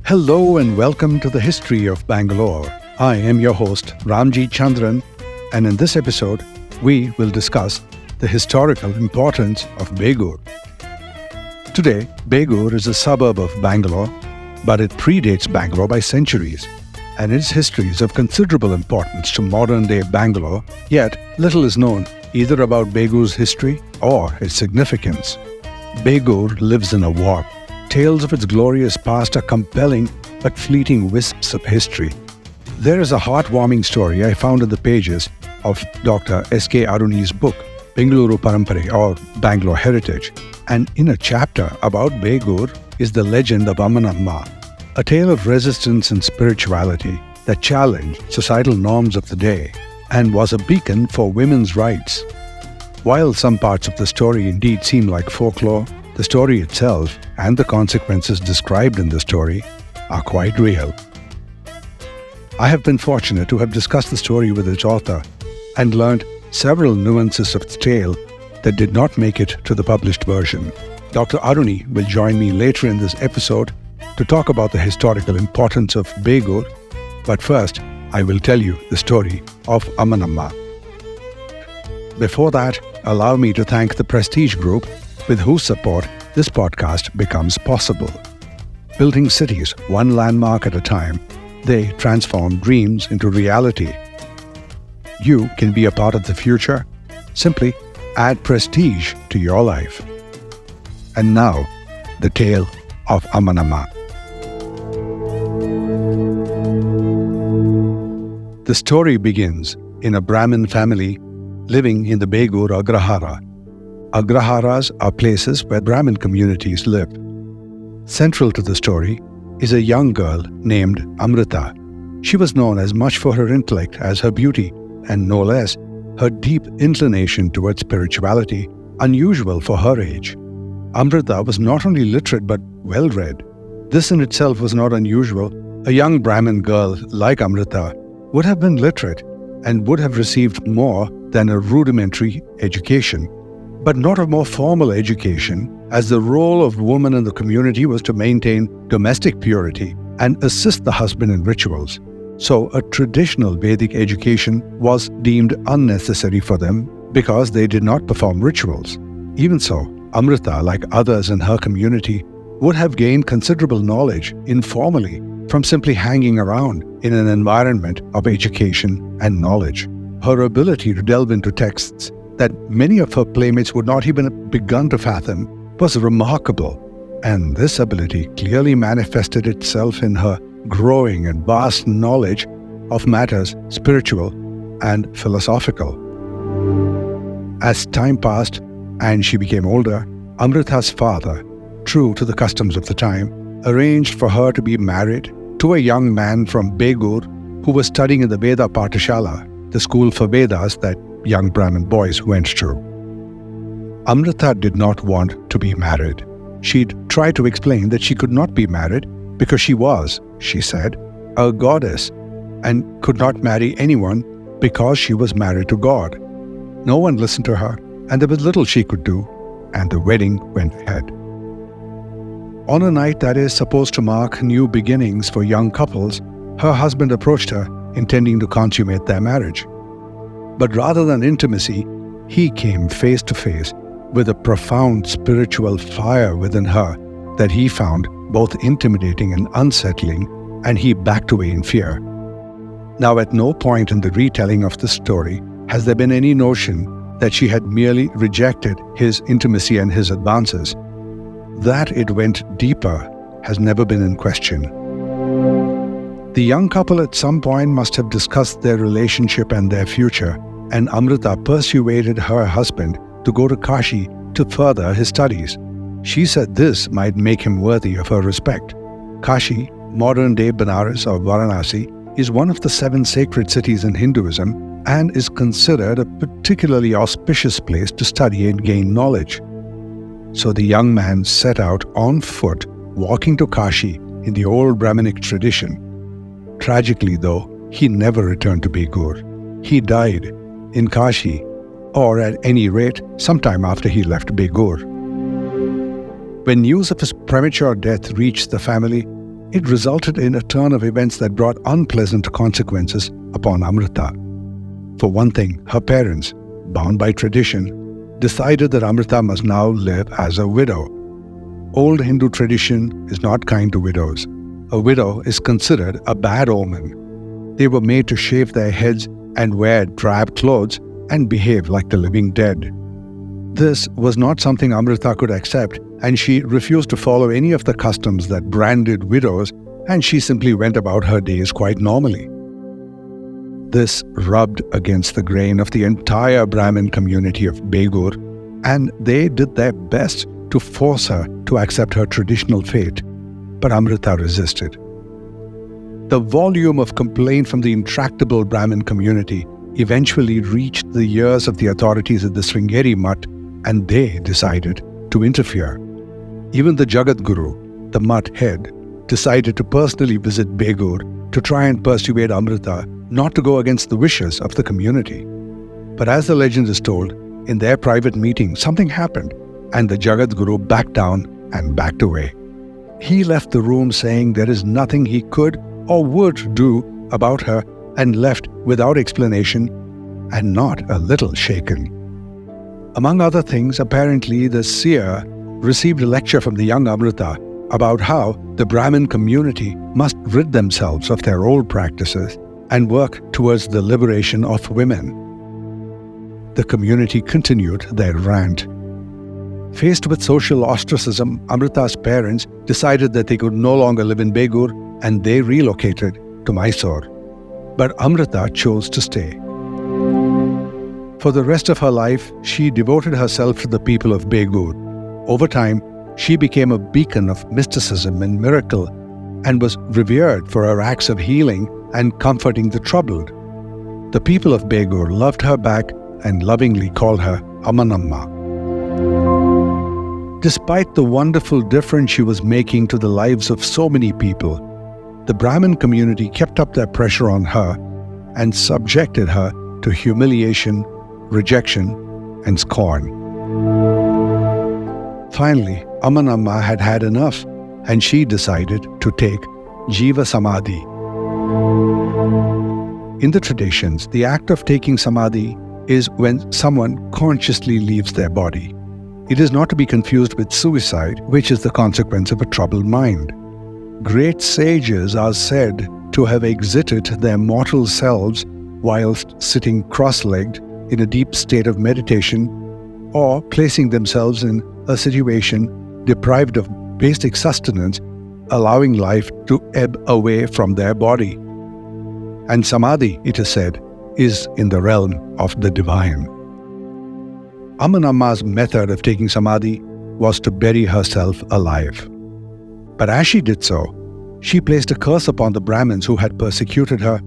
Hello and welcome to the History of Bangalore. I am your host, Ramjee Chandran, and in this episode, we will discuss the historical importance of Begur. Today, Begur is a suburb of Bangalore, but it predates Bangalore by centuries, and its history is of considerable importance to modern-day Bangalore, yet little is known either about Begur's history or its significance. Begur lives in a warp. Tales of its glorious past are compelling but fleeting wisps of history. There is a heartwarming story I found in the pages of Dr. S.K. Aruni's book, Bengaluru Parampare, or Bangalore Heritage, and in a chapter about Begur is the legend of Ammanamma, a tale of resistance and spirituality that challenged societal norms of the day and was a beacon for women's rights. While some parts of the story indeed seem like folklore, the story itself and the consequences described in the story are quite real. I have been fortunate to have discussed the story with its author and learned several nuances of the tale that did not make it to the published version. Dr. Aruni will join me later in this episode to talk about the historical importance of Begur, but first I will tell you the story of Ammannamma. Before that, allow me to thank the Prestige Group, with whose support this podcast becomes possible. Building cities one landmark at a time, they transform dreams into reality. You can be a part of the future. Simply add prestige to your life. And now, the tale of Ammannamma. The story begins in a Brahmin family living in the Begur Agrahara. Agraharas are places where Brahmin communities live. Central to the story is a young girl named Amrita. She was known as much for her intellect as her beauty, and no less, her deep inclination towards spirituality, unusual for her age. Amrita was not only literate but well-read. This in itself was not unusual. A young Brahmin girl like Amrita would have been literate and would have received more than a rudimentary education, but not a more formal education, as the role of woman in the community was to maintain domestic purity and assist the husband in rituals. So a traditional Vedic education was deemed unnecessary for them because they did not perform rituals. Even so, Amrita, like others in her community, would have gained considerable knowledge informally from simply hanging around in an environment of education and knowledge. Her ability to delve into texts that many of her playmates would not even have begun to fathom was remarkable, and this ability clearly manifested itself in her growing and vast knowledge of matters spiritual and philosophical. As time passed and she became older, Amrita's father, true to the customs of the time, arranged for her to be married to a young man from Begur who was studying in the Veda Pathashala, the school for Vedas that young Brahmin boys went to. Amrita did not want to be married. She'd tried to explain that she could not be married because she was, she said, a goddess and could not marry anyone because she was married to God. No one listened to her, and there was little she could do, and the wedding went ahead. On a night that is supposed to mark new beginnings for young couples, her husband approached her, intending to consummate their marriage. But rather than intimacy, he came face to face with a profound spiritual fire within her that he found both intimidating and unsettling, and he backed away in fear. Now, at no point in the retelling of the story has there been any notion that she had merely rejected his intimacy and his advances. That it went deeper has never been in question. The young couple at some point must have discussed their relationship and their future, and Amrita persuaded her husband to go to Kashi to further his studies. She said this might make him worthy of her respect. Kashi, modern-day Benares or Varanasi, is one of the 7 sacred cities in Hinduism and is considered a particularly auspicious place to study and gain knowledge. So the young man set out on foot, walking to Kashi in the old Brahminic tradition. Tragically, though, he never returned to Begur. he died in Kashi, or at any rate, sometime after he left Begur. When news of his premature death reached the family, it resulted in a turn of events that brought unpleasant consequences upon Amrita. For one thing, her parents, bound by tradition, decided that Amrita must now live as a widow. Old Hindu tradition is not kind to widows. A widow is considered a bad omen. They were made to shave their heads and wear drab clothes and behave like the living dead. This was not something Amrita could accept, and she refused to follow any of the customs that branded widows, and she simply went about her days quite normally. This rubbed against the grain of the entire Brahmin community of Begur, and they did their best to force her to accept her traditional fate, but Amrita resisted. The volume of complaint from the intractable Brahmin community eventually reached the ears of the authorities at the Sringeri Mutt, and they decided to interfere. Even the Jagat Guru, the Mutt head, decided to personally visit Begur to try and persuade Amrita not to go against the wishes of the community. But as the legend is told, in their private meeting, something happened, and the Jagat Guru backed down and backed away. He left the room saying there is nothing he could or would do about her, and left without explanation and not a little shaken. Among other things, apparently the seer received a lecture from the young Amrita about how the Brahmin community must rid themselves of their old practices and work towards the liberation of women. The community continued their rant. Faced with social ostracism, Amrita's parents decided that they could no longer live in Begur, and they relocated to Mysore. But Amrita chose to stay. For the rest of her life, she devoted herself to the people of Begur. Over time, she became a beacon of mysticism and miracle, and was revered for her acts of healing and comforting the troubled. The people of Begur loved her back and lovingly called her Ammannamma. Despite the wonderful difference she was making to the lives of so many people, the Brahmin community kept up their pressure on her and subjected her to humiliation, rejection, and scorn. Finally, Ammannamma had had enough, and she decided to take Jiva Samadhi. In the traditions, the act of taking Samadhi is when someone consciously leaves their body. It is not to be confused with suicide, which is the consequence of a troubled mind. Great sages are said to have exited their mortal selves whilst sitting cross-legged in a deep state of meditation, or placing themselves in a situation deprived of basic sustenance, allowing life to ebb away from their body. And Samadhi, it is said, is in the realm of the divine. Ammannamma's method of taking Samadhi was to bury herself alive. But as she did so, she placed a curse upon the Brahmins who had persecuted her,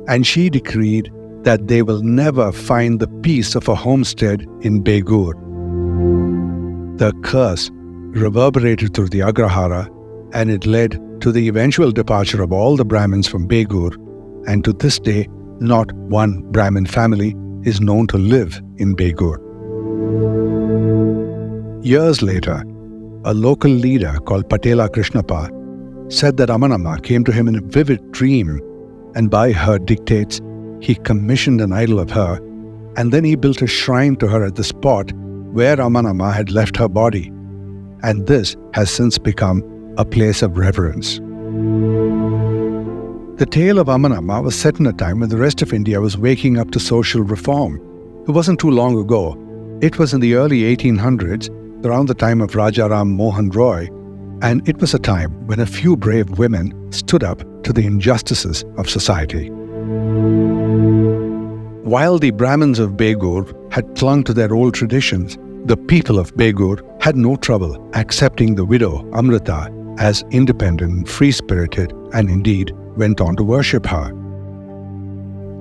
and she decreed that they will never find the peace of a homestead in Begur. The curse reverberated through the Agrahara, and it led to the eventual departure of all the Brahmins from Begur, and to this day, not one Brahmin family is known to live in Begur. Years later, a local leader called Patela Krishnappa said that Ammannamma came to him in a vivid dream, and by her dictates, he commissioned an idol of her, and then he built a shrine to her at the spot where Ammannamma had left her body, and this has since become a place of reverence. The tale of Ammannamma was set in a time when the rest of India was waking up to social reform. It wasn't too long ago. It was in the early 1800s, around the time of Raja Ram Mohan Roy, and it was a time when a few brave women stood up to the injustices of society. While the Brahmins of Begur had clung to their old traditions, the people of Begur had no trouble accepting the widow Amrita as independent, free-spirited, and indeed went on to worship her.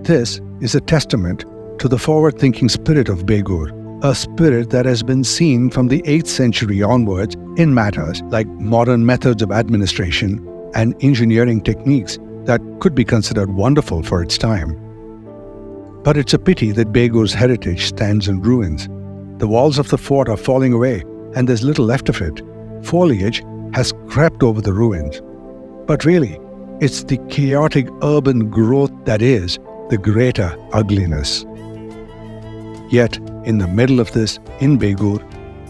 This is a testament to the forward-thinking spirit of Begur, a spirit that has been seen from the 8th century onwards in matters like modern methods of administration and engineering techniques that could be considered wonderful for its time. But it's a pity that Begur's heritage stands in ruins. The walls of the fort are falling away, and there's little left of it. Foliage has crept over the ruins. But really, it's the chaotic urban growth that is the greater ugliness. Yet, in the middle of this, in Begur,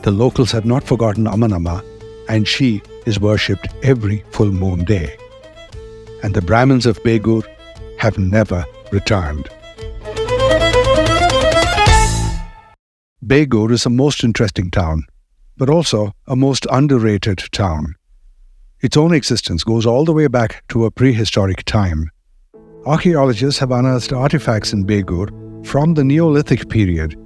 the locals have not forgotten Ammannamma, and she is worshipped every full moon day. And the Brahmins of Begur have never returned. Begur is a most interesting town, but also a most underrated town. Its own existence goes all the way back to a prehistoric time. Archaeologists have unearthed artifacts in Begur from the Neolithic period,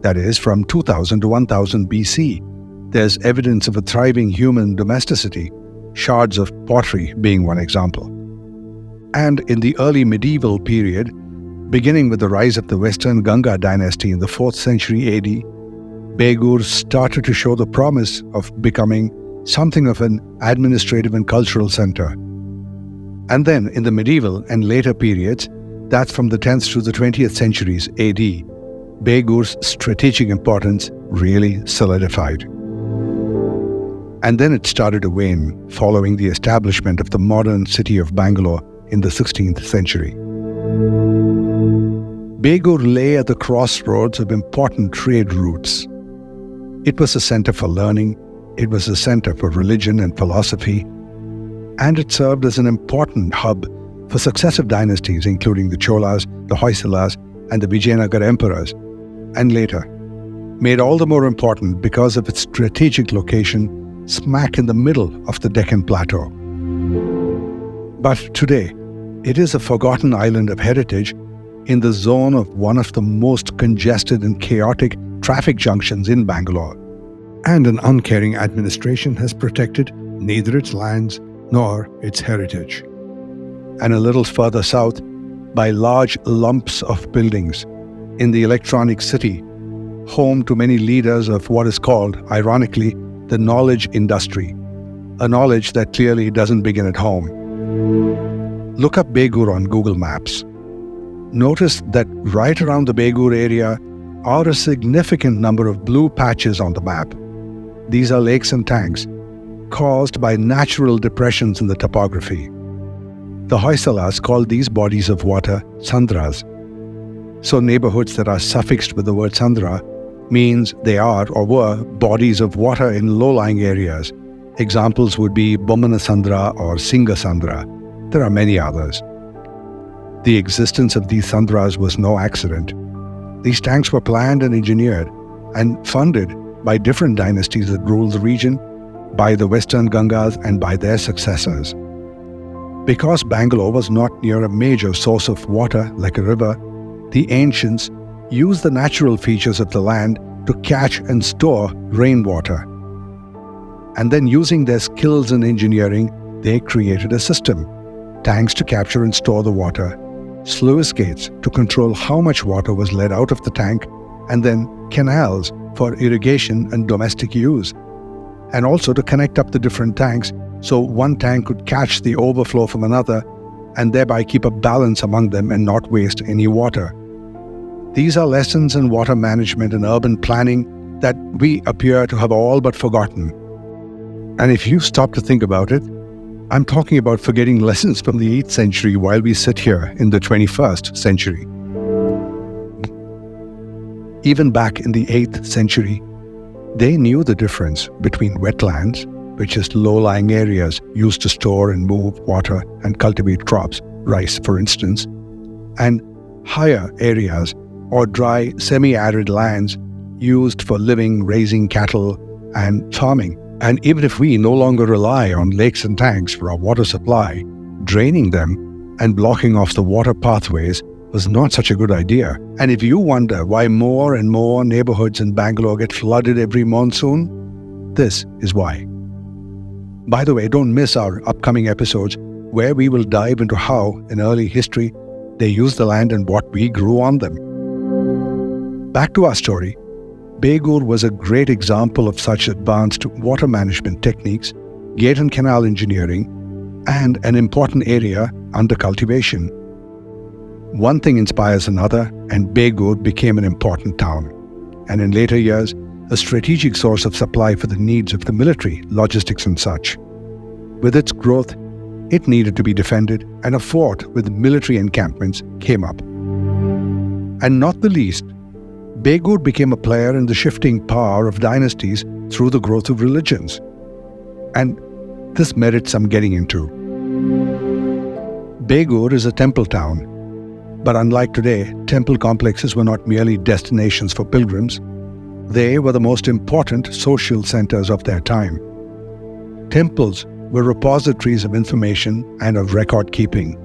that is, from 2000 to 1000 BC. There's evidence of a thriving human domesticity, shards of pottery being one example. And in the early medieval period, beginning with the rise of the Western Ganga dynasty in the 4th century AD, Begur started to show the promise of becoming something of an administrative and cultural center. And then in the medieval and later periods, that's from the 10th to the 20th centuries AD, Begur's strategic importance really solidified. And then it started to wane following the establishment of the modern city of Bangalore in the 16th century. Begur lay at the crossroads of important trade routes. It was a center for learning, it was a center for religion and philosophy, and it served as an important hub for successive dynasties including the Cholas, the Hoysalas, and the Vijayanagara emperors, and later, made all the more important because of its strategic location smack in the middle of the Deccan Plateau. But today, it is a forgotten island of heritage in the zone of one of the most congested and chaotic traffic junctions in Bangalore. And an uncaring administration has protected neither its lands nor its heritage. And a little further south, by large lumps of buildings in the electronic city, home to many leaders of what is called, ironically, the knowledge industry, a knowledge that clearly doesn't begin at home. Look up Begur on Google Maps. Notice that right around the Begur area are a significant number of blue patches on the map. These are lakes and tanks, caused by natural depressions in the topography. The Hoysalas called these bodies of water Sandras. So neighborhoods that are suffixed with the word Sandra means they are or were bodies of water in low-lying areas. Examples would be Bommanasandra or Singasandra. There are many others. The existence of these Sandras was no accident. These tanks were planned and engineered and funded by different dynasties that ruled the region, by the Western Gangas and by their successors. Because Bangalore was not near a major source of water like a river, the ancients used the natural features of the land to catch and store rainwater. And then using their skills in engineering, they created a system: tanks to capture and store the water, sluice gates to control how much water was let out of the tank, and then canals for irrigation and domestic use, and also to connect up the different tanks so one tank could catch the overflow from another and thereby keep a balance among them and not waste any water. These are lessons in water management and urban planning that we appear to have all but forgotten. And if you stop to think about it, I'm talking about forgetting lessons from the 8th century while we sit here in the 21st century. Even back in the 8th century, they knew the difference between wetlands, which is low-lying areas used to store and move water and cultivate crops, rice for instance, and higher areas or dry semi-arid lands used for living, raising cattle, and farming. And even if we no longer rely on lakes and tanks for our water supply, draining them and blocking off the water pathways was not such a good idea. And if you wonder why more and more neighborhoods in Bangalore get flooded every monsoon, this is why. By the way, don't miss our upcoming episodes where we will dive into how, in early history, they used the land and what we grew on them. Back to our story. Begur was a great example of such advanced water management techniques, gate and canal engineering, and an important area under cultivation. One thing inspires another, and Begur became an important town, and in later years, a strategic source of supply for the needs of the military, logistics and such. With its growth, it needed to be defended, and a fort with military encampments came up. And not the least, Begur became a player in the shifting power of dynasties through the growth of religions. And this merits some getting into. Begur is a temple town, but unlike today, temple complexes were not merely destinations for pilgrims. They were the most important social centers of their time. Temples were repositories of information and of record keeping.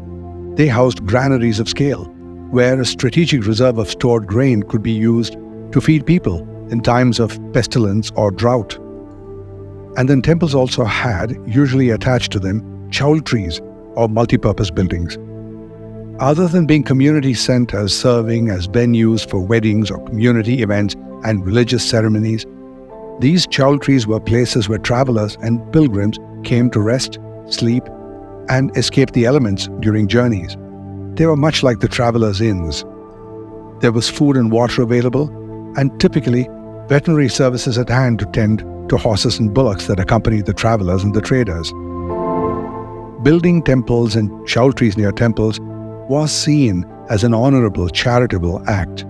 They housed granaries of scale, where a strategic reserve of stored grain could be used to feed people in times of pestilence or drought. And then temples also had, usually attached to them, chaul trees or multipurpose buildings. Other than being community centers serving as venues for weddings or community events and religious ceremonies, these chaul trees were places where travelers and pilgrims came to rest, sleep, and escape the elements during journeys. They were much like the travelers' inns. There was food and water available, and typically veterinary services at hand to tend to horses and bullocks that accompanied the travelers and the traders. Building temples and chaul trees near temples was seen as an honorable, charitable act.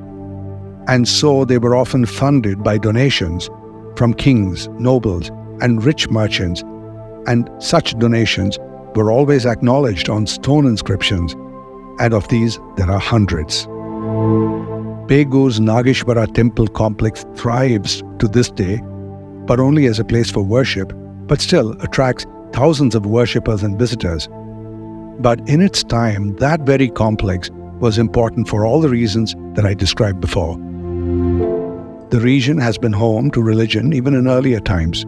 And so they were often funded by donations from kings, nobles, and rich merchants, and such donations were always acknowledged on stone inscriptions, and of these there are hundreds. Begur's Nageshwara temple complex thrives to this day, but only as a place for worship, but still attracts thousands of worshippers and visitors. But in its time, that very complex was important for all the reasons that I described before. The region has been home to religion even in earlier times.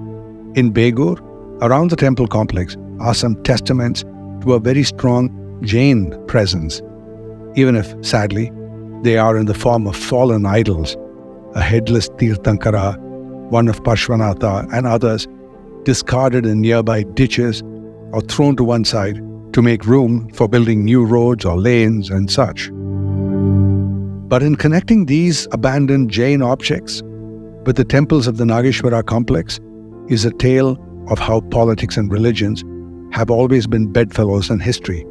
In Begur, around the temple complex, are some testaments to a very strong Jain presence, even if, sadly, they are in the form of fallen idols, a headless Tirthankara, one of Parshvanatha, and others discarded in nearby ditches or thrown to one side to make room for building new roads or lanes and such. But in connecting these abandoned Jain objects with the temples of the Nageshwara complex is a tale of how politics and religions have always been bedfellows in history.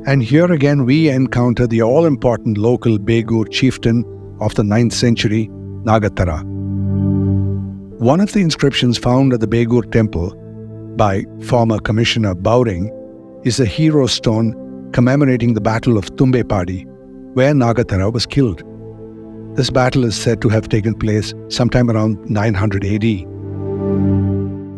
And here again we encounter the all-important local Begur chieftain of the 9th century, Nagatara. One of the inscriptions found at the Begur temple by former Commissioner Bowring is a hero stone commemorating the Battle of Tumbepadi, where Nagatara was killed. This battle is said to have taken place sometime around 900 AD.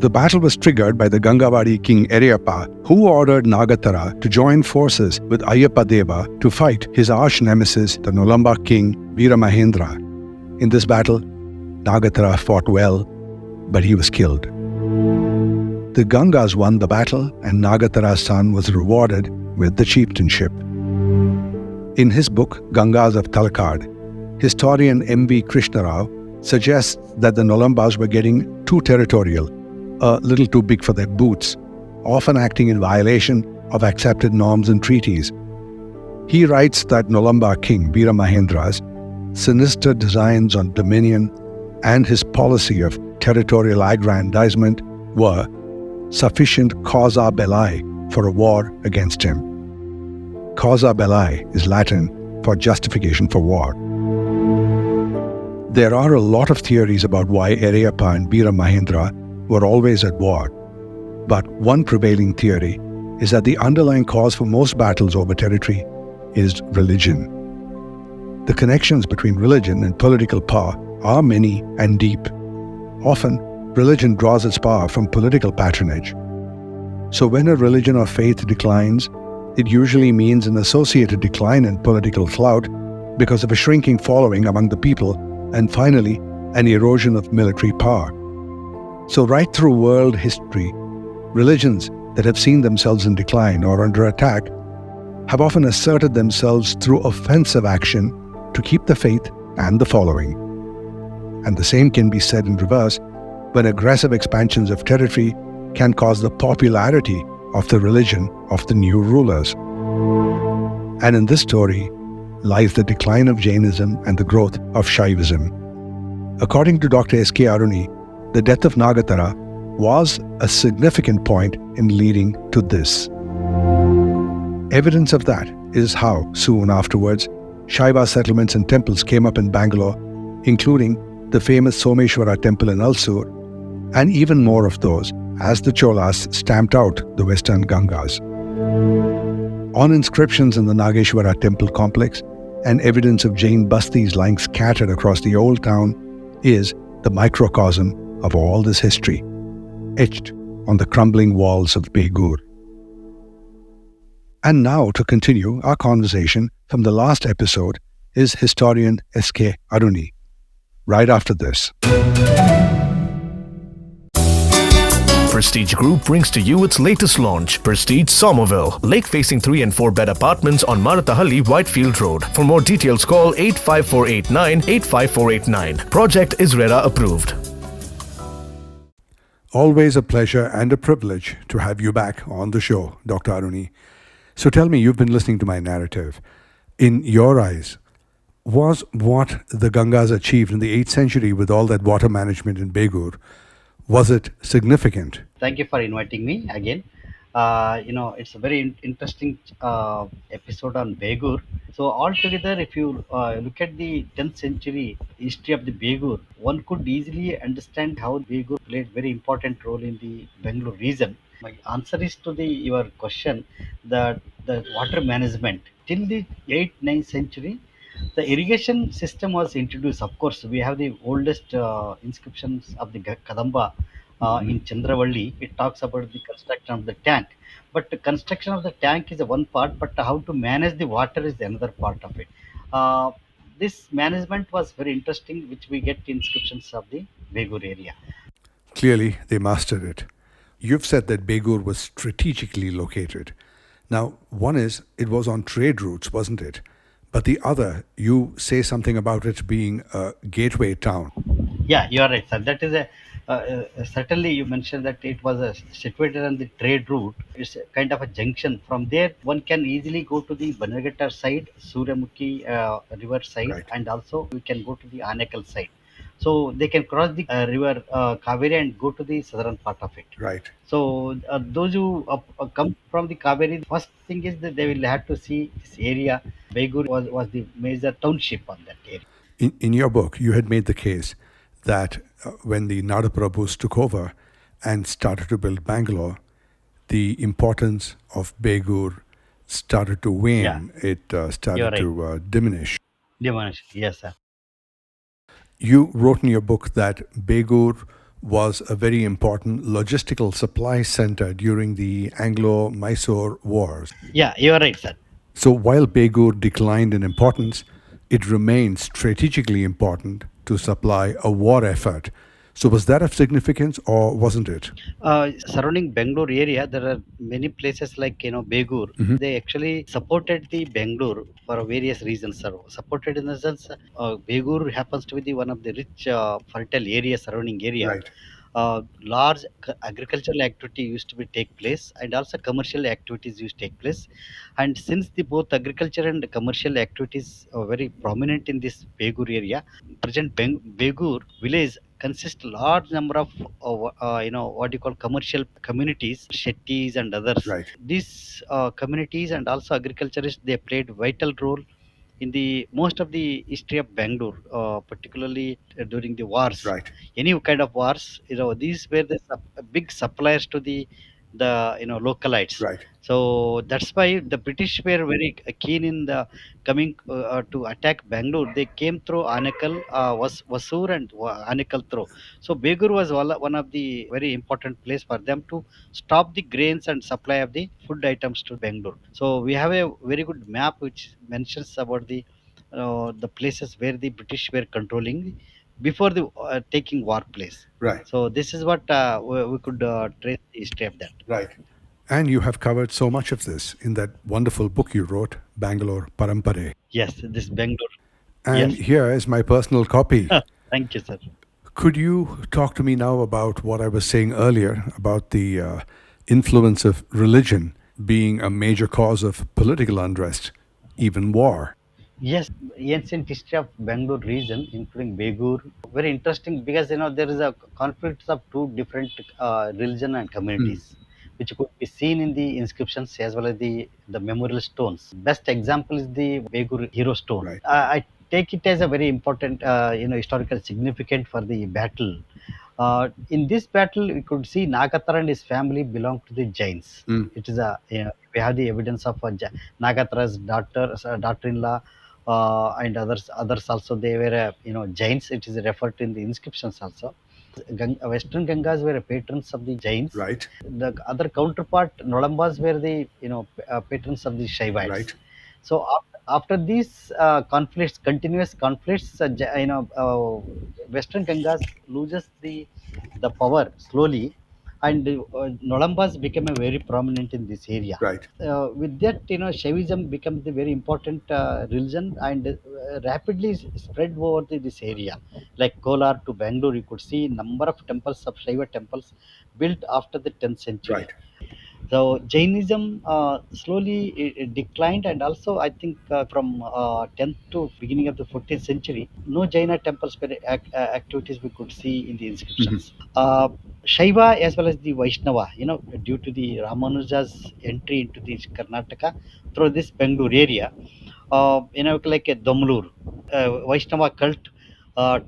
The battle was triggered by the Gangavadi king Eriyappa, who ordered Nagatara to join forces with Ayyappa Deva to fight his arch-nemesis, the Nolamba king Veeramahendra. In this battle, Nagatara fought well, but he was killed. The Gangas won the battle, and Nagatara's son was rewarded with the chieftainship. In his book, Gangas of Talakad, historian M.V. Krishnarao suggests that the Nolambas were getting too territorial, a little too big for their boots, often acting in violation of accepted norms and treaties. He writes that Nolamba king Veeramahendra's sinister designs on dominion and his policy of territorial aggrandizement were sufficient causa belli for a war against him. Causa belli is Latin for justification for war. There are a lot of theories about why Eriyappa and Veeramahendra were always at war, but one prevailing theory is that the underlying cause for most battles over territory is religion. The connections between religion and political power are many and deep. Often, religion draws its power from political patronage. So when a religion or faith declines, it usually means an associated decline in political clout because of a shrinking following among the people, and finally, an erosion of military power. So right through world history, religions that have seen themselves in decline or under attack have often asserted themselves through offensive action to keep the faith and the following. And the same can be said in reverse when aggressive expansions of territory can cause the popularity of the religion of the new rulers. And in this story, lies the decline of Jainism and the growth of Shaivism. According to Dr. S.K. Aruni, the death of Nagatara was a significant point in leading to this. Evidence of that is how, soon afterwards, Shaiva settlements and temples came up in Bangalore, including the famous Someshwara temple in Ulsur, and even more of those as the Cholas stamped out the western Gangas. On inscriptions in the Nageshwara temple complex and evidence of Jain bastis lying scattered across the old town is the microcosm of all this history, etched on the crumbling walls of Begur. And now, to continue our conversation from the last episode, is historian S.K. Aruni. Right after this. Prestige Group brings to you its latest launch, Prestige Somerville, lake-facing 3 and 4 bed apartments on Maratahalli, Whitefield Road. For more details, call 85489 85489. Project is RERA approved. Always a pleasure and a privilege to have you back on the show, Dr. Aruni. So tell me, you've been listening to my narrative. In your eyes, was what the Gangas achieved in the 8th century with all that water management in Begur, was it significant? Thank you for inviting me again. It's a very interesting episode on Begur. So altogether, if you look at the 10th century history of the Begur, one could easily understand how Begur played very important role in the Bangalore region. My answer is to your question that the water management till the 8th, 9th century, the irrigation system was introduced. Of course, we have the oldest inscriptions of the Kadamba in Chandravalli. It talks about the construction of the tank. But the construction of the tank is a one part, but how to manage the water is another part of it. Uh, this management was very interesting, which we get inscriptions of the Begur area. Clearly, they mastered it. You've said that Begur was strategically located. Now, one is, it was on trade routes, wasn't it? But the other, you say something about it being a gateway town. Yeah, you are right, sir. That is certainly you mentioned that it was situated on the trade route. It's a kind of a junction. From there, one can easily go to the Bannerghatta side, Suryamukhi river side, Right. and also we can go to the Anekal side. So they can cross the river Kaveri and go to the southern part of it. Right. So those who come from the Kaveri, first thing is that they will have to see this area. Begur was the major township on that area. In your book, you had made the case that when the Nada Prabhus took over and started to build Bangalore, the importance of Begur started to wane. Yeah, It started you're right. to diminish. Dimanish. Yes, sir. You wrote in your book that Begur was a very important logistical supply center during the Anglo-Mysore Wars. Yeah, you are right, sir. So while Begur declined in importance, it remained strategically important to supply a war effort. So was that of significance or wasn't it? Surrounding Bangalore area, there are many places like Begur. They actually supported the Bangalore for various reasons. Sir. Supported in the sense, Begur happens to be the one of the rich, fertile area, surrounding area. Right. Large agricultural activity used to be take place, and also commercial activities used to take place. And since the both agriculture and commercial activities are very prominent in this Begur area, present Begur village consists large number of what you call commercial communities, shetties and others. Right. These communities and also agriculturists, they played vital role in the most of the history of Bangalore, particularly during the wars, Right. any kind of wars. These were the big suppliers to the localites. Right. So that's why the British were very keen in the coming to attack Bangalore. They came through Anekal, Vasur and Anekal through. So Begur was one of the very important place for them to stop the grains and supply of the food items to Bangalore. So we have a very good map which mentions about the places where the British were controlling before the taking war place. Right. So this is what we could trace the history of that. Right. And you have covered so much of this in that wonderful book you wrote, Bangalore Parampare. Yes, this Bangalore. And Yes. here is my personal copy. Thank you, sir. Could you talk to me now about what I was saying earlier about the influence of religion being a major cause of political unrest, even war? Yes, ancient history of Bangalore region, including Begur, very interesting because there is a conflict of two different religion and Hmm. communities, which could be seen in the inscriptions as well as the memorial stones. Best example is the Begur hero stone. Right. I take it as a very important, historical significant for the battle. In this battle, we could see Nagatara and his family belong to the Jains. Hmm. It is we have the evidence of Nagatara's daughter-in-law, and others also. They were Jains. It is referred to in the inscriptions also. Western Gangas were patrons of the Jains. Right. The other counterpart, Nolambas, were the patrons of the Shaivites. Right. So after these conflicts, continuous conflicts, Western Gangas loses the power slowly, and Nolambas became a very prominent in this area. Right. With that, Shaivism becomes the very important religion and rapidly spread over this area. Like Kolar to Bangalore, you could see number of temples of Shaiva temples built after the 10th century. Right. So Jainism slowly declined, and also I think from 10th to beginning of the 14th century, no Jaina temples were activities we could see in the Mhm. inscriptions. Shaiva as well as the Vaishnava, due to the Ramanuja's entry into the Karnataka through this Bangalore area, like a Domlur, Vaishnava cult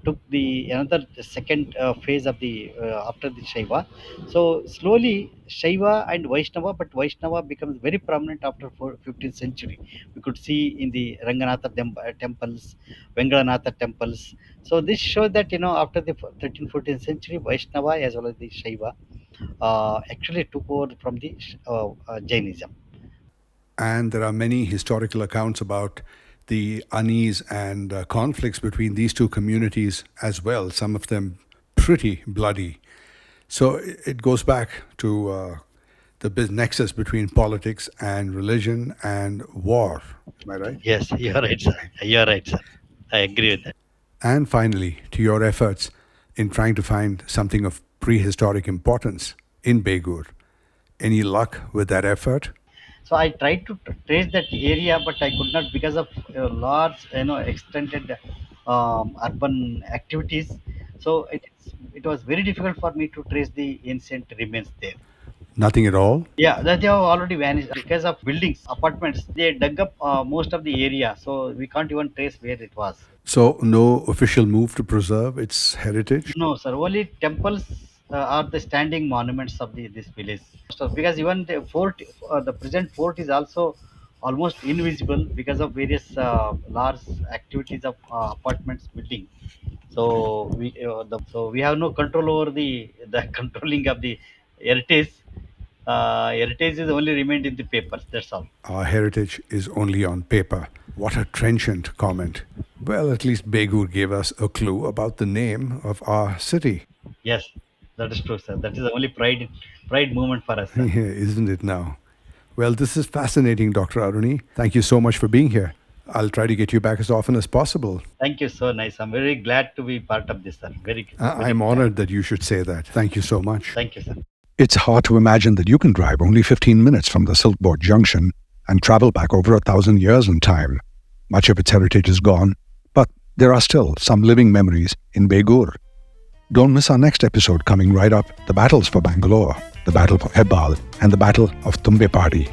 took the another second phase of the after the Shaiva. So slowly Shaiva and Vaishnava, but Vaishnava becomes very prominent after 15th century. We could see in the Ranganatha temples, Vengalanatha temples. So this shows that after the 13th, 14th century, Vaishnava as well as the Shaiva actually took over from the Jainism. And there are many historical accounts about the unease and conflicts between these two communities as well, some of them pretty bloody. So it goes back to the nexus between politics and religion and war. Am I right? Yes, you're right, sir. You're right, sir. I agree with that. And finally, to your efforts in trying to find something of prehistoric importance in Begur. Any luck with that effort? So I tried to trace that area, but I could not because of large, extended urban activities. So it was very difficult for me to trace the ancient remains there. Nothing at all? Yeah, that they have already vanished because of buildings, apartments. They dug up most of the area, so we can't even trace where it was. So, no official move to preserve its heritage? No, sir. Only temples are the standing monuments of this village. So, because even the present fort is also almost invisible because of various large activities of apartments building. So we have no control over the controlling of the heritage. Heritage is only remained in the papers. That's all. Our heritage is only on paper. What a trenchant comment. Well, at least Begur gave us a clue about the name of our city. Yes, that is true, sir. That is the only pride moment for us, sir. Isn't it now? Well, this is fascinating, Dr. Aruni. Thank you so much for being here. I'll try to get you back as often as possible. Thank you, so nice. I'm very glad to be part of this, sir. Very I'm glad. honored that you should say that. Thank you so much. Thank you, sir. It's hard to imagine that you can drive only 15 minutes from the Silkboard Junction and travel back over 1,000 years in time. Much of its heritage is gone, but there are still some living memories in Begur. Don't miss our next episode coming right up, the battles for Bangalore, the battle for Hebbal, and the battle of Tumbepadi.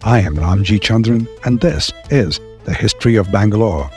I am Ramjee Chandran, and this is the History of Bangalore.